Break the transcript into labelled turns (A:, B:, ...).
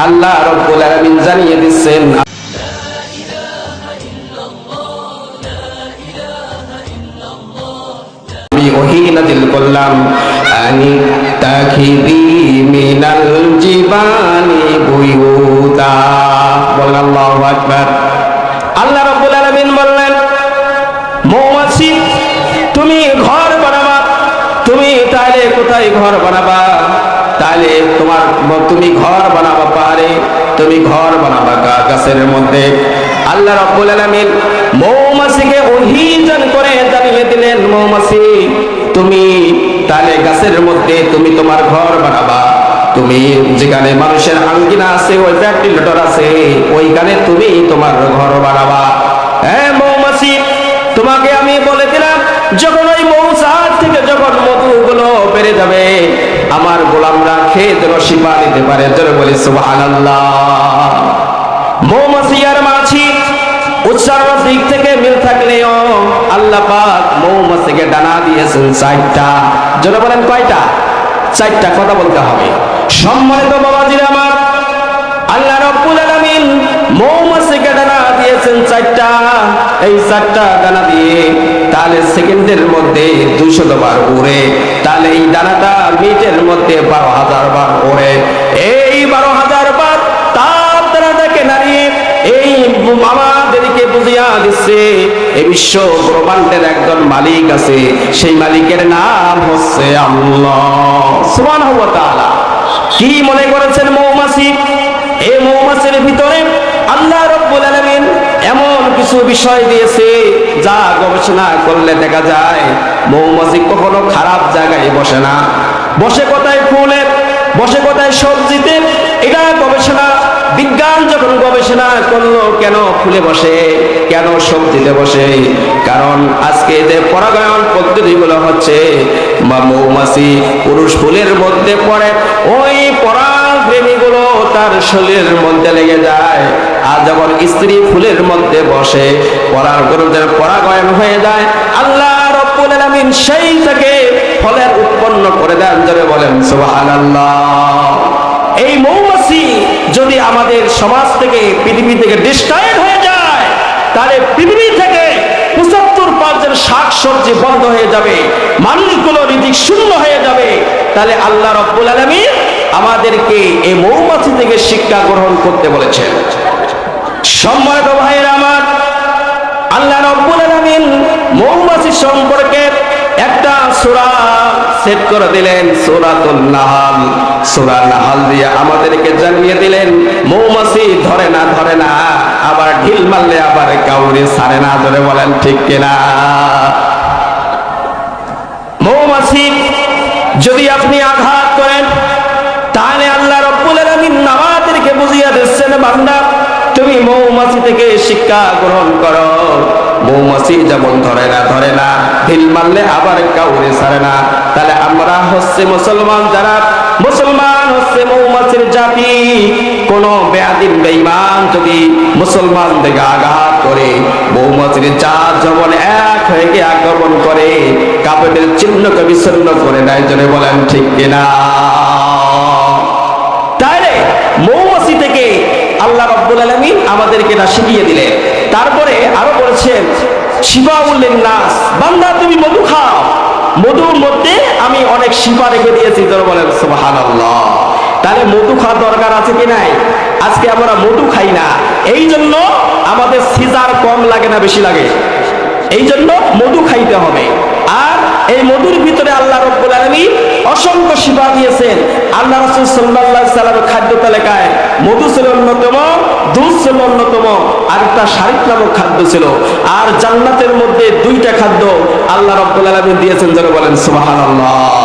A: আল্লাহ রাব্বুল আলামিন জানিয়ে দিচ্ছেন আমি ওহী নাযিল করলাম আনি তাখিদি মিনাল জিবানি বুয়ুতা। বলেন আল্লাহু আকবার। আল্লাহ রাব্বুল আলামিন বললেন, মৌমাছি তুমি ঘর বানাবা। তুমি তাহলে কোথায় ঘর বানাবা? তাহলে তুমি ঘর বানাবা পাহাড়ে, তুমি ঘর বানাবা গাছের মধ্যে। আল্লাহ রাব্বুল আলামিন মৌমাছিকে ওহীজান করে জানিয়ে দিলেন, মৌমাছি তুমি তাহলে গাছের মধ্যে তুমি তোমার ঘর বানাবা। তুমি যেখানে মানুষের আঙ্গিনা আছে, ওই ভেন্টিলেটর আছে, ওইখানে তুমি তোমার ঘর বানাবা। হ্যাঁ মৌমাছি, তোমাকে আমি বলে দিলাম, যখন ওই মৌচাক থেকে যখন মধুগুলো বেড়ে যাবে, আমার গোলামরা খেয়ে যেন শিপা নিতে পারে। জোরে বলি সুবহানাল্লাহ। মৌমাছি আর মাছি উচ্চারণের দিক থেকে মিল থাকলেও আল্লাহ পাক মৌমাছিকে ডানা দিয়েছেন 4টা। জোরে বলেন কয়টা? 4টা। কথা বলতে হবে। সম্মানিত বাবাজিরা আমার, আল্লাহ রাব্বুল আলামিন মৌমাছিকে ডানা দিয়েছেন 4টা। এই 4টা ডানা দিয়ে তাহলে সেকেন্ডের মধ্যে 200 বার উড়ে, তাহলে এই ডানাটা মিনিটের মধ্যে 12,000 বার ওড়ে। এই 12,000 বার তাপ ডানাটাকে নাড়িয়ে এই আমাদেরকে বুঝিয়া দিচ্ছে এই বিশ্ব ব্রহ্মাণ্ডের একজন মালিক আছে, সেই মালিকের নাম হচ্ছে আল্লাহ সুবহানাহু ওয়া তাআলা। কি মনে করেছেন মৌমাছি? এই মৌমাছির ভিতরে আল্লাহ রাব্বুল আলামিন এমন কিছু বিষয় দিয়েছে যা গবেষণা করলে দেখা যায় মৌমাছি কখনো খারাপ জায়গায় বসে না। বসে কোথায় ফুলে, বসে কোথায় সবজিতে, এটা গবেষণা বিজ্ঞান যখন গবেষণা করলো কেন ফুলে বসে, কেন সবজিতে বসে, কারণ আজকে যে পরাগায়ন পদ্ধতিগুলো হচ্ছে, মৌমাছি পুরুষ ফুলের মধ্যে পড়ে, ওই পরাগরেণুগুলো তার শরীরের মধ্যে লেগে যায়। আর যখন স্ত্রী ফুলের মধ্যে বসে পরাগায়ন হয়ে যায়, আল্লাহ রাব্বুল আলামিন সেই থেকে ফলের উৎপন্ন করে দেন। জোরে বলেন সুবহানাল্লাহ। এই মৌমাছি যদি আমাদের সমাজ থেকে, পৃথিবী থেকে ডিস্ট্রয়েড হয়ে যায়, তাহলে পৃথিবী থেকে 75% শাকসবজি বন্ধ হয়ে যাবে, মানুষগুলো রিজিক শূন্য হয়ে যাবে। তাহলে আল্লাহ রাব্বুল আলামিন আমাদেরকে এই মৌমাছি থেকে শিক্ষা গ্রহণ করতে বলেছেন। সম্মানিত ভাইরা আমার, আল্লাহ রাব্বুল আলামিন মৌমাছি সম্পর্কে একটা সূরা সেট করে দিলেন, সূরাতুন নাহাল। সূরা নাহাল দিয়ে আমাদেরকে জানিয়ে দিলেন মৌমাছি ধরে না, আবার ঢিল মারলে আবার কাউরে ছাড়ে না। ধরে বলেন ঠিক কিনা? মৌমাছি যদি আপনি আঘাত করেন, তাহলে আল্লাহ রাব্বুল আলামিন আমাদেরকে বুঝিয়ে দিচ্ছেন, বান্দা তুমি মৌমাছি থেকে শিক্ষা গ্রহণ করো। মৌমাছি যেমন ধরে না, ঢিল মারলে আবার কাউরে ছাড়ে না। তাহলে আমরা হচ্ছে মুসলমান, যারা মুসলমান হচ্ছে মৌমাছির জাতি। কোন বেয়াদীন বেঈমান যদি মুসলমান থেকে আঘাত করে, মৌমাছির জাত যেমন এক হয়ে গিয়ে আক্রমণ করে, কাফেরদের চিহ্নকে বিচ্ছিন্ন করে দেয়। জোরে বলেন ঠিক কিনা? তাহলে মৌমাছি থেকে আল্লাহ রাব্বুল আলামিন আমাদেরকে এটা শিখিয়ে দিলেন। তারপরে আরো বলেছেন শিফাউল লিন-নাস, বান্দা তুমি মধু খাও, মধুর মধ্যে আমি অনেক শিফা রেখে দিয়েছি। তোরা বলেন সুবহানাল্লাহ। তাহলে মধু খাওয়ার দরকার আছে কি নাই? আজকে আমরা মধু খাই না, এই জন্য আমাদের সিজার কম লাগে না বেশি লাগে, এই জন্য মধু খাইতে হবে। আর এই মধুর ভিতরে আল্লাহ রাব্বুল আলামিন অসংখ্য শিফা দিয়েছেন। আল্লাহ রাসূল সাল্লাল্লাহু আলাইহি সাল্লামের খাদ্য তালিকায় মধু ছিল অন্যতম, দুধ ছিল অন্যতম, আর একটা শারিক নামক খাদ্য ছিল। আর জান্নাতের মধ্যে 2টা খাদ্য আল্লাহ রাব্বুল আলামিন দিয়েছেন। যারা বলেন সুবহানাল্লাহ।